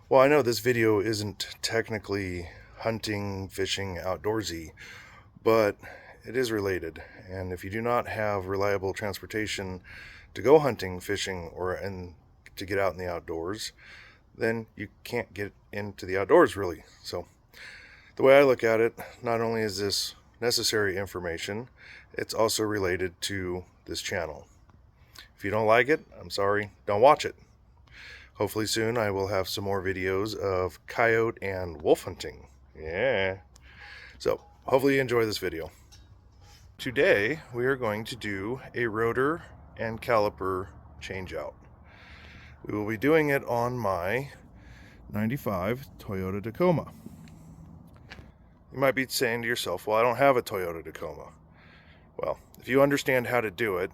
Well, I know this video isn't technically hunting, fishing, outdoorsy, but it is related. And if you do not have reliable transportation to go hunting, fishing, and to get out in the outdoors, then you can't get into the outdoors really. So the way I look at it, not only is this necessary information, it's also related to this channel. If you don't like it, I'm sorry, don't watch it. Hopefully soon I will have some more videos of coyote and wolf hunting. Yeah. So hopefully you enjoy this video. Today we are going to do a rotor and caliper change out. We will be doing it on my 95 Toyota Tacoma. You might be saying to yourself, well, I don't have a Toyota Tacoma. Well, if you understand how to do it,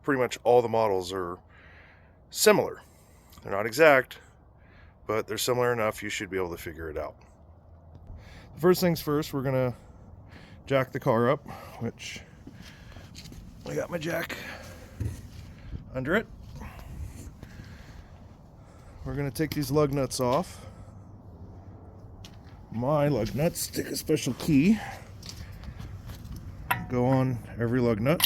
pretty much all the models are similar. They're not exact, but they're similar enough you should be able to figure it out. First things first, we're gonna jack the car up, which I got my jack under it. We're gonna take these lug nuts off. My lug nuts take a special key, go on every lug nut.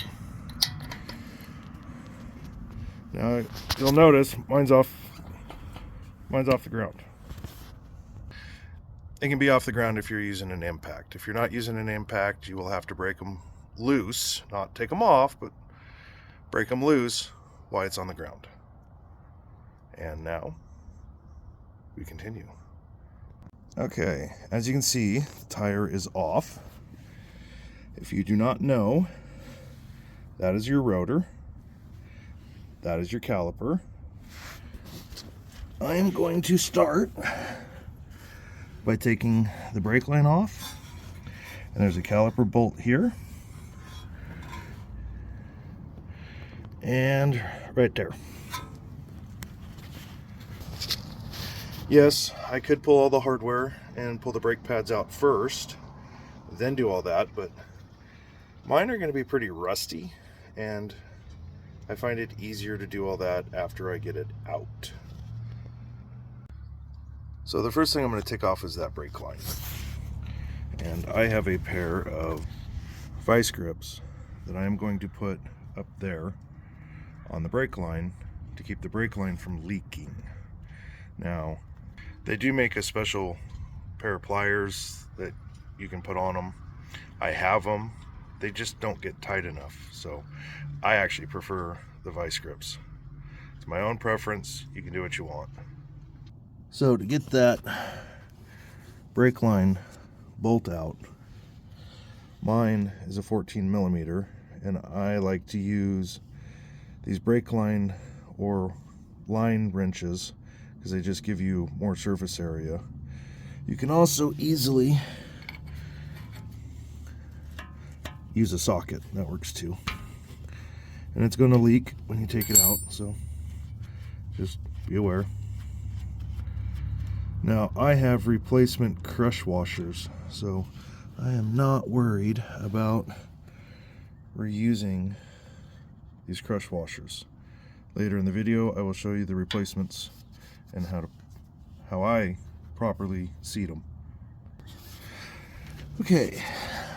Now you'll notice mine's off the ground. It can be off the ground if you're using an impact. If you're not using an impact, you will have to break them loose, not take them off, but break them loose while it's on the ground. And now we continue. Okay, as you can see, the tire is off. If you do not know, that is your rotor. That is your caliper. I am going to start by taking the brake line off, and there's a caliper bolt here and right there. Yes, I could pull all the hardware and pull the brake pads out first, then do all that, but mine are going to be pretty rusty, and I find it easier to do all that after I get it out. So the first thing I'm going to take off is that brake line. And I have a pair of vice grips that I am going to put up there on the brake line to keep the brake line from leaking. Now, they do make a special pair of pliers that you can put on them. I have them. They just don't get tight enough. So I actually prefer the vice grips. It's my own preference. You can do what you want. So to get that brake line bolt out, mine is a 14 millimeter, and I like to use these brake line or line wrenches because they just give you more surface area. You can also easily use a socket, that works too. And it's going to leak when you take it out, so just be aware. Now, I have replacement crush washers, so I am not worried about reusing these crush washers. Later in the video, I will show you the replacements and how I properly seat them. Okay,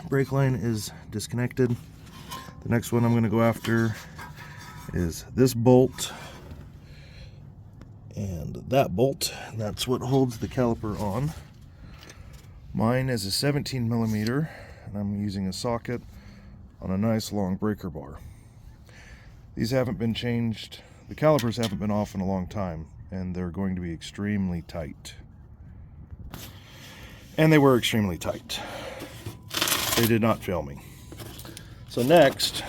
brake line is disconnected. The next one I'm going to go after is this bolt and that bolt. That's what holds the caliper on. Mine is a 17 millimeter, and I'm using a socket on a nice long breaker bar. These haven't been changed. The calipers haven't been off in a long time, and they're going to be extremely tight. And they were extremely tight. They did not fail me. So next,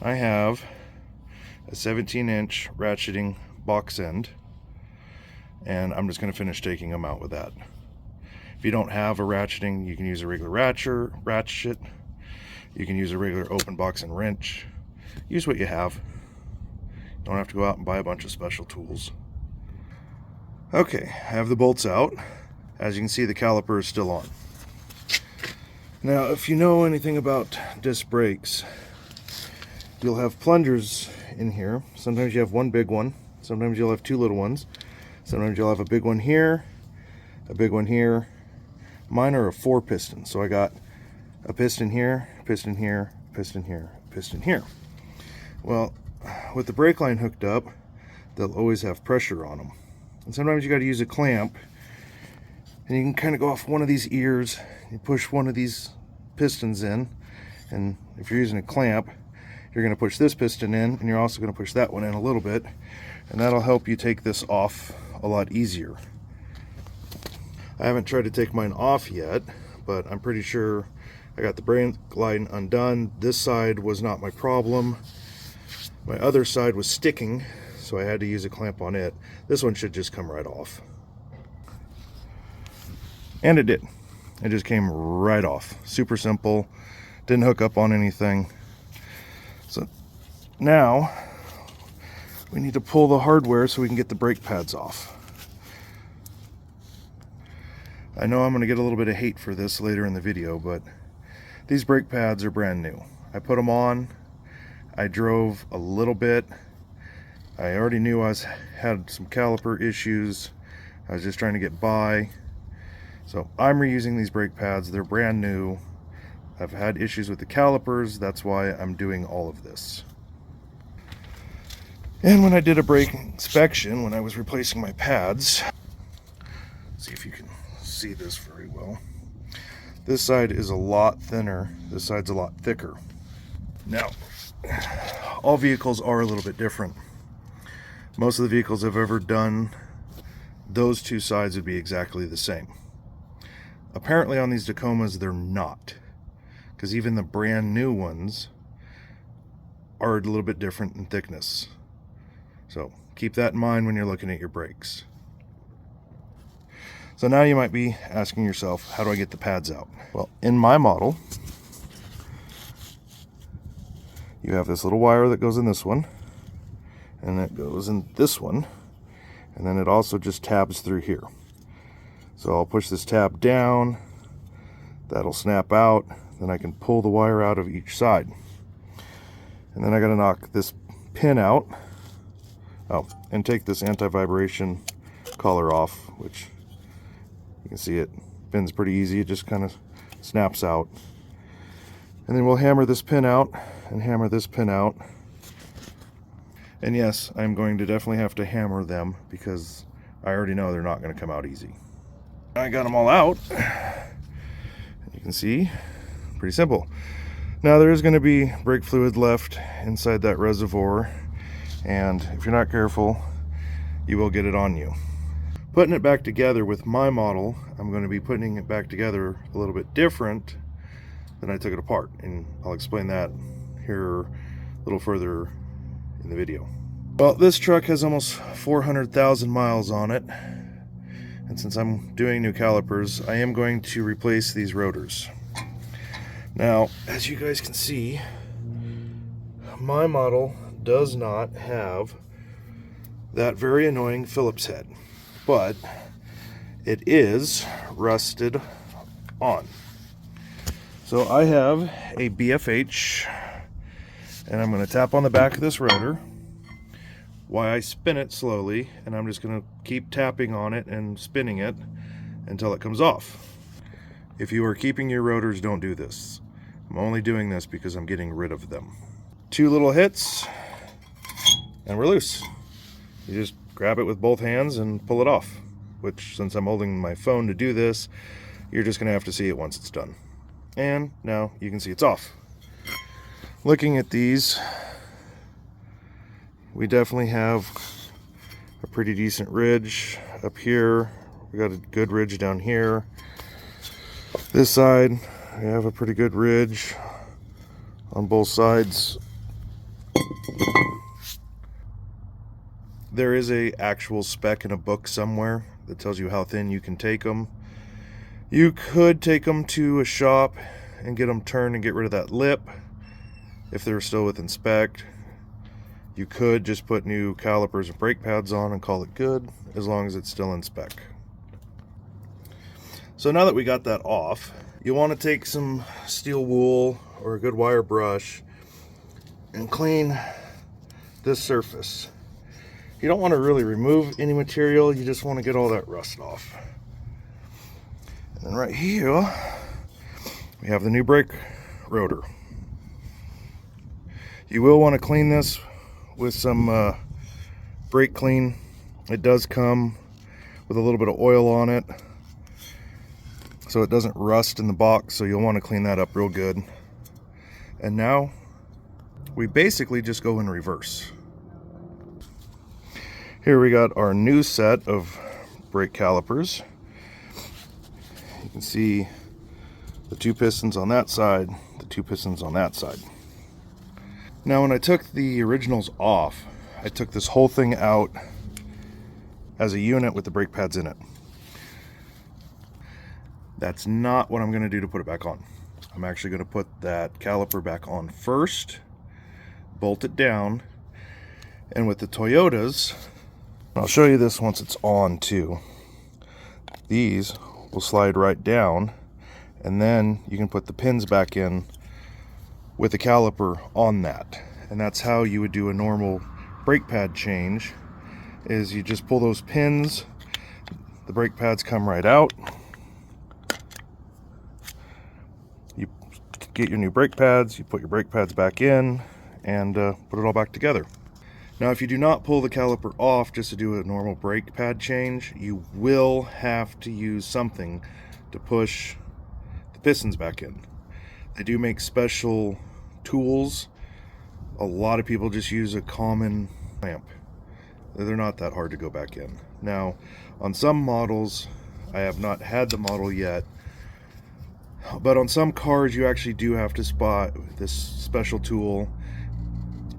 I have a 17-inch ratcheting box end, and I'm just going to finish taking them out with that. If you don't have a ratcheting, you can use a regular ratchet. You can use a regular open box and wrench. Use what you have. You don't have to go out and buy a bunch of special tools. Okay, I have the bolts out. As you can see, the caliper is still on. Now, if you know anything about disc brakes, you'll have plungers in here. Sometimes you have one big one. Sometimes you'll have two little ones. Sometimes you'll have a big one here, a big one here. Mine are a 4 piston, so I got a piston here, piston here, piston here, piston here. Well, with the brake line hooked up, they'll always have pressure on them. And sometimes you got to use a clamp, and you can kind of go off one of these ears, you push one of these pistons in, and if you're using a clamp, you're going to push this piston in, and you're also going to push that one in a little bit, and that'll help you take this off a lot easier. I haven't tried to take mine off yet, but I'm pretty sure I got the brake line undone. This side was not my problem. My other side was sticking, so I had to use a clamp on it. This one should just come right off. And it did. It just came right off. Super simple. Didn't hook up on anything. So now we need to pull the hardware so we can get the brake pads off. I know I'm going to get a little bit of hate for this later in the video, but these brake pads are brand new. I put them on. I drove a little bit. I already knew I had some caliper issues. I was just trying to get by. So I'm reusing these brake pads. They're brand new. I've had issues with the calipers. That's why I'm doing all of this. And when I did a brake inspection, when I was replacing my pads, see if you can see this very well. This side is a lot thinner. This side's a lot thicker. Now, all vehicles are a little bit different. Most of the vehicles I've ever done, those two sides would be exactly the same. Apparently on these Tacomas, they're not. Because even the brand new ones are a little bit different in thickness. So keep that in mind when you're looking at your brakes. So now you might be asking yourself, how do I get the pads out? Well, in my model, you have this little wire that goes in this one, and it goes in this one, and then it also just tabs through here. So I'll push this tab down, that'll snap out, then I can pull the wire out of each side. And then I gotta knock this pin out. Oh, and take this anti-vibration collar off, which you can see it bends pretty easy. It just kind of snaps out. And then we'll hammer this pin out and hammer this pin out. And yes, I'm going to definitely have to hammer them because I already know they're not going to come out easy. I got them all out. You can see, pretty simple. Now there is going to be brake fluid left inside that reservoir, and if you're not careful, you will get it on you. Putting it back together with my model, I'm going to be putting it back together a little bit different than I took it apart, and I'll explain that here a little further in the video. Well, this truck has almost 400,000 miles on it, and since I'm doing new calipers, I am going to replace these rotors. Now, as you guys can see, my model does not have that very annoying Phillips head, but it is rusted on. So I have a BFH, and I'm going to tap on the back of this rotor while I spin it slowly, and I'm just going to keep tapping on it and spinning it until it comes off. If you are keeping your rotors, don't do this. I'm only doing this because I'm getting rid of them. 2 little hits, and we're loose. You just grab it with both hands and pull it off, which, since I'm holding my phone to do this, you're just going to have to see it once it's done. And now you can see it's off. Looking at these, we definitely have a pretty decent ridge up here. We got a good ridge down here. This side, we have a pretty good ridge on both sides. There is a actual spec in a book somewhere that tells you how thin you can take them. You could take them to a shop and get them turned and get rid of that lip if they're still within spec. You could just put new calipers and brake pads on and call it good, as long as it's still in spec. So now that we got that off, you want to take some steel wool or a good wire brush and clean this surface. You don't want to really remove any material, you just want to get all that rust off. And then right here, we have the new brake rotor. You will want to clean this with some brake clean. It does come with a little bit of oil on it, so it doesn't rust in the box, so you'll want to clean that up real good. And now, we basically just go in reverse. Here we got our new set of brake calipers. You can see the 2 pistons on that side, the 2 pistons on that side. Now when I took the originals off, I took this whole thing out as a unit with the brake pads in it. That's not what I'm going to do to put it back on. I'm actually going to put that caliper back on first, bolt it down, and with the Toyotas, I'll show you this once it's on too. These will slide right down, and then you can put the pins back in with the caliper on that. And that's how you would do a normal brake pad change, is you just pull those pins, the brake pads come right out, you get your new brake pads, you put your brake pads back in, and put it all back together. Now if you do not pull the caliper off just to do a normal brake pad change, you will have to use something to push the pistons back in. They do make special tools. A lot of people just use a common clamp. They're not that hard to go back in. Now on some models, I have not had the model yet, but on some cars you actually do have to spot this special tool,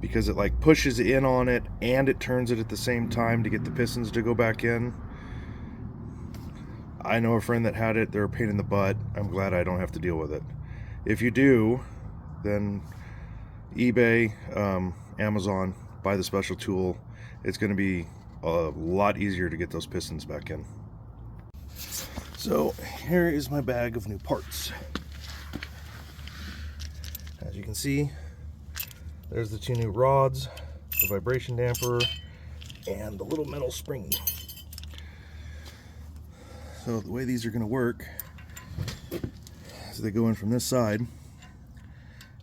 because it like pushes in on it and it turns it at the same time to get the pistons to go back in. I know a friend that had it. They're a pain in the butt. I'm glad I don't have to deal with it. If you do, then eBay, Amazon, buy the special tool. It's going to be a lot easier to get those pistons back in. So here is my bag of new parts. As you can see, there's the 2 new rods, the vibration damper, and the little metal spring. So the way these are going to work is they go in from this side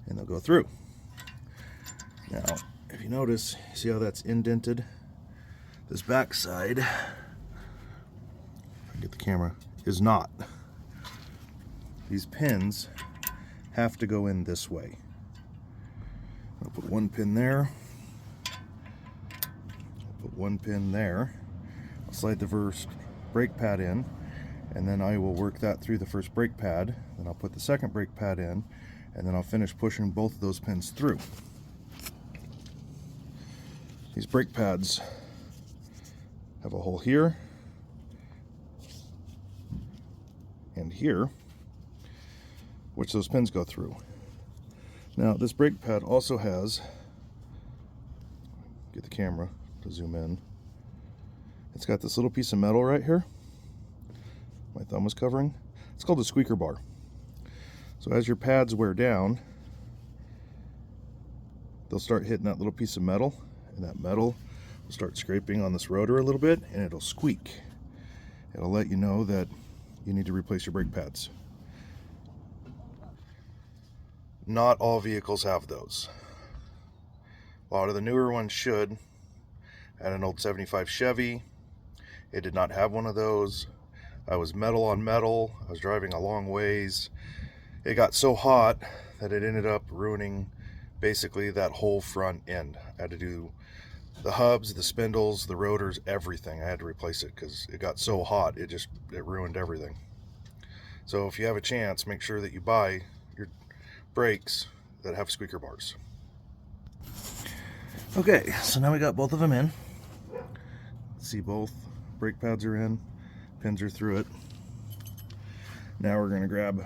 and they'll go through. Now, if you notice, see how that's indented? This back side, if I can get the camera, is not. These pins have to go in this way. I'll put 1 pin there, I'll put 1 pin there, I'll slide the first brake pad in, and then I will work that through the first brake pad, then I'll put the second brake pad in, and then I'll finish pushing both of those pins through. These brake pads have a hole here and here, which those pins go through. Now this brake pad also has, get the camera to zoom in, it's got this little piece of metal right here, my thumb was covering. It's called a squeaker bar. So as your pads wear down, they'll start hitting that little piece of metal, and that metal will start scraping on this rotor a little bit, and it'll squeak. It'll let you know that you need to replace your brake pads. Not all vehicles have those. A lot of the newer ones should. I had an old 75 Chevy. It did not have one of those. I was metal on metal. I was driving a long ways. It got so hot that it ended up ruining basically that whole front end. I had to do the hubs, the spindles, the rotors, everything. I had to replace it because it got so hot. It ruined everything. So if you have a chance, make sure that you buy your brakes that have squeaker bars. Okay, so now we got both of them in. See, both brake pads are in, pins are through it. Now we're going to grab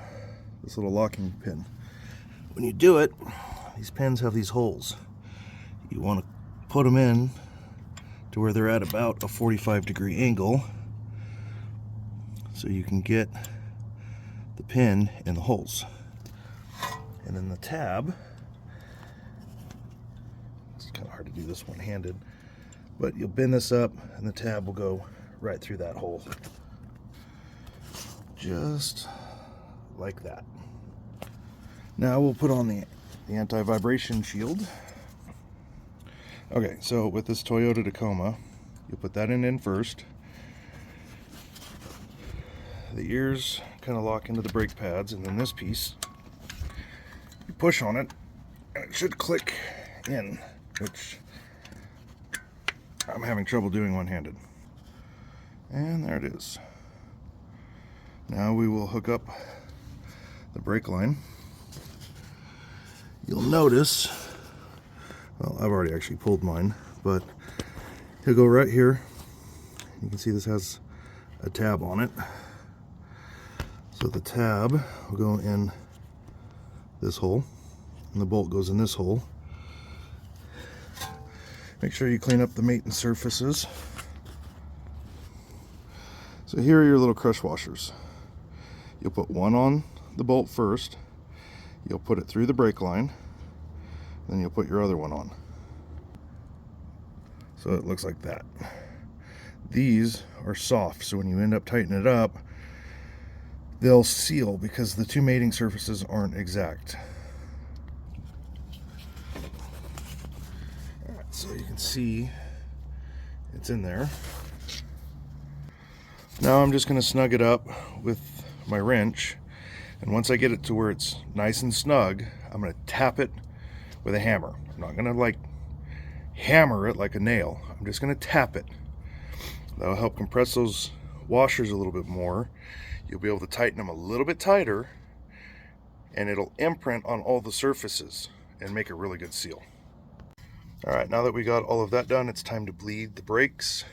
this little locking pin. When you do it, these pins have these holes. You want to put them in to where they're at about a 45-degree angle so you can get the pin in the holes. And then the tab, it's kind of hard to do this one-handed, But you'll bend this up and the tab will go right through that hole. Just like that. Now we'll put on the anti-vibration shield. Okay, so with this Toyota Tacoma, you'll put that in first. The ears kind of lock into the brake pads, and then this piece, you push on it, and it should click in, which I'm having trouble doing one-handed. And there it is. Now we will hook up the brake line. You'll notice, well, I've already actually pulled mine, but he'll go right here. You can see this has a tab on it. So the tab will go in this hole, and the bolt goes in this hole. Make sure you clean up the maintenance surfaces. So here are your little crush washers. You'll put one on the bolt first, you'll put it through the brake line, then you'll put your other one on. So it looks like that. These are soft, so when you end up tightening it up, they'll seal because the two mating surfaces aren't exact. All right, so you can see it's in there. Now I'm just going to snug it up with my wrench, and once I get it to where it's nice and snug, I'm going to tap it with a hammer. I'm not going to like hammer it like a nail. I'm just going to tap it. That'll help compress those washers a little bit more. You'll be able to tighten them a little bit tighter, and it'll imprint on all the surfaces and make a really good seal. All right, now that we got all of that done, it's time to bleed the brakes.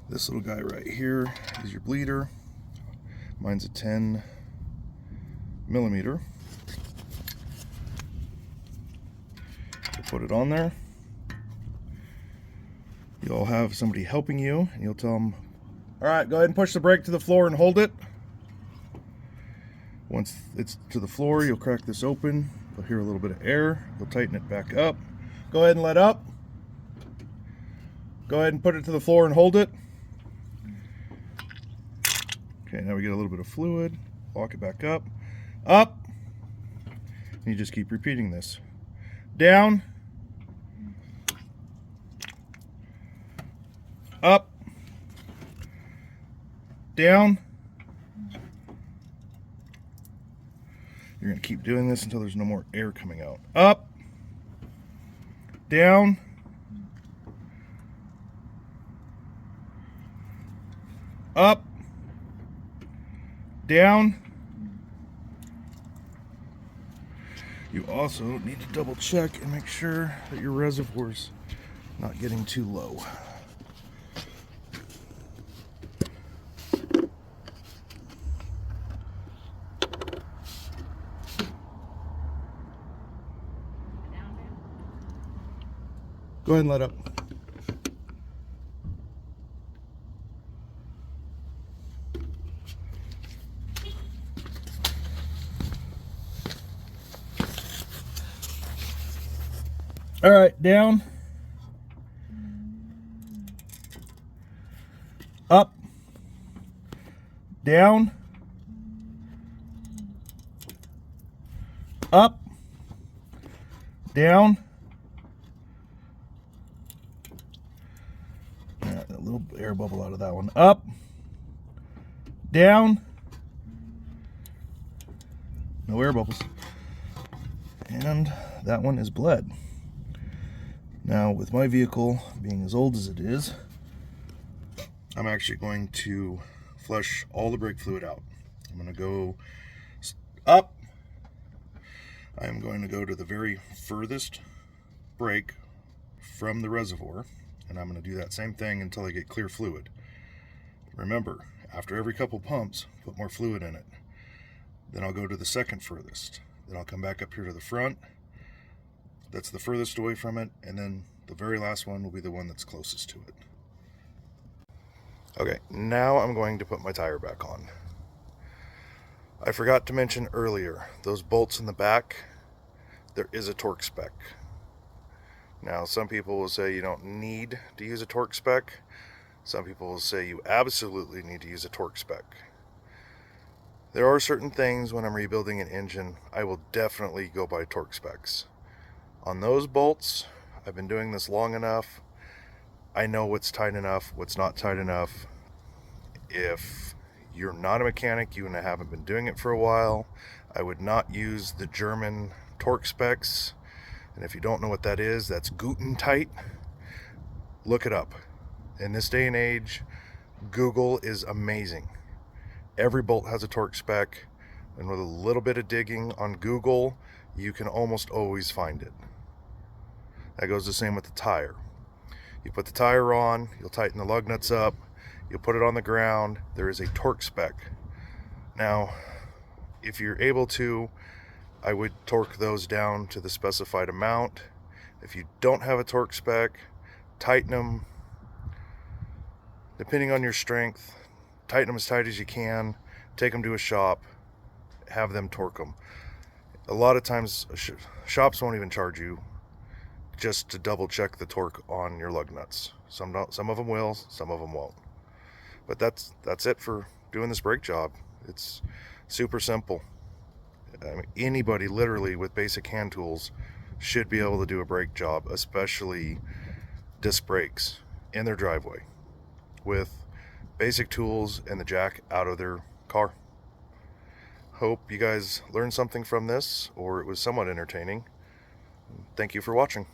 This little guy right here is your bleeder. Mine's a 10 millimeter. You'll put it on there. You'll have somebody helping you, and you'll tell them, all right, go ahead and push the brake to the floor and hold it. Once it's to the floor, you'll crack this open. You'll hear a little bit of air. You'll tighten it back up. Go ahead and let up. Go ahead and put it to the floor and hold it. Okay, now we get a little bit of fluid. Lock it back up. Up. And you just keep repeating this. Down. Up. Down. You're going to keep doing this until there's no more air coming out. Up. Down. Up. Down. You also need to double check and make sure that your reservoir's not getting too low. Go ahead and let up. All right, down, up, down, up, down. A little air bubble out of that one. Up, down, no air bubbles. And that one is bled. Now, with my vehicle being as old as it is, I'm actually going to flush all the brake fluid out. I'm going to go up. I'm going to go to the very furthest brake from the reservoir, and I'm going to do that same thing until I get clear fluid. Remember, after every couple pumps, put more fluid in it. Then I'll go to the second furthest. Then I'll come back up here to the front. That's the furthest away from it, and then the very last one will be the one that's closest to it. Okay, now I'm going to put my tire back on. I forgot to mention earlier, those bolts in the back, there is a torque spec. Now, some people will say you don't need to use a torque spec. Some people will say you absolutely need to use a torque spec. There are certain things when I'm rebuilding an engine, I will definitely go by torque specs. On those bolts, I've been doing this long enough. I know what's tight enough, what's not tight enough. If you're not a mechanic, you and haven't been doing it for a while, I would not use the German torque specs. And if you don't know what that is, that's Guten tight. Look it up. In this day and age, Google is amazing. Every bolt has a torque spec, and with a little bit of digging on Google, you can almost always find it. That goes the same with the tire. You put the tire on, you'll tighten the lug nuts up, you'll put it on the ground, there is a torque spec. Now, if you're able to, I would torque those down to the specified amount. If you don't have a torque spec, tighten them depending on your strength. Tighten them as tight as you can, take them to a shop, have them torque them. A lot of times shops won't even charge you just to double check the torque on your lug nuts. Some of them will, some of them won't. But that's it for doing this brake job. It's super simple. I mean, anybody literally with basic hand tools should be able to do a brake job, especially disc brakes in their driveway with basic tools and the jack out of their car. Hope you guys learned something from this, or it was somewhat entertaining. Thank you for watching.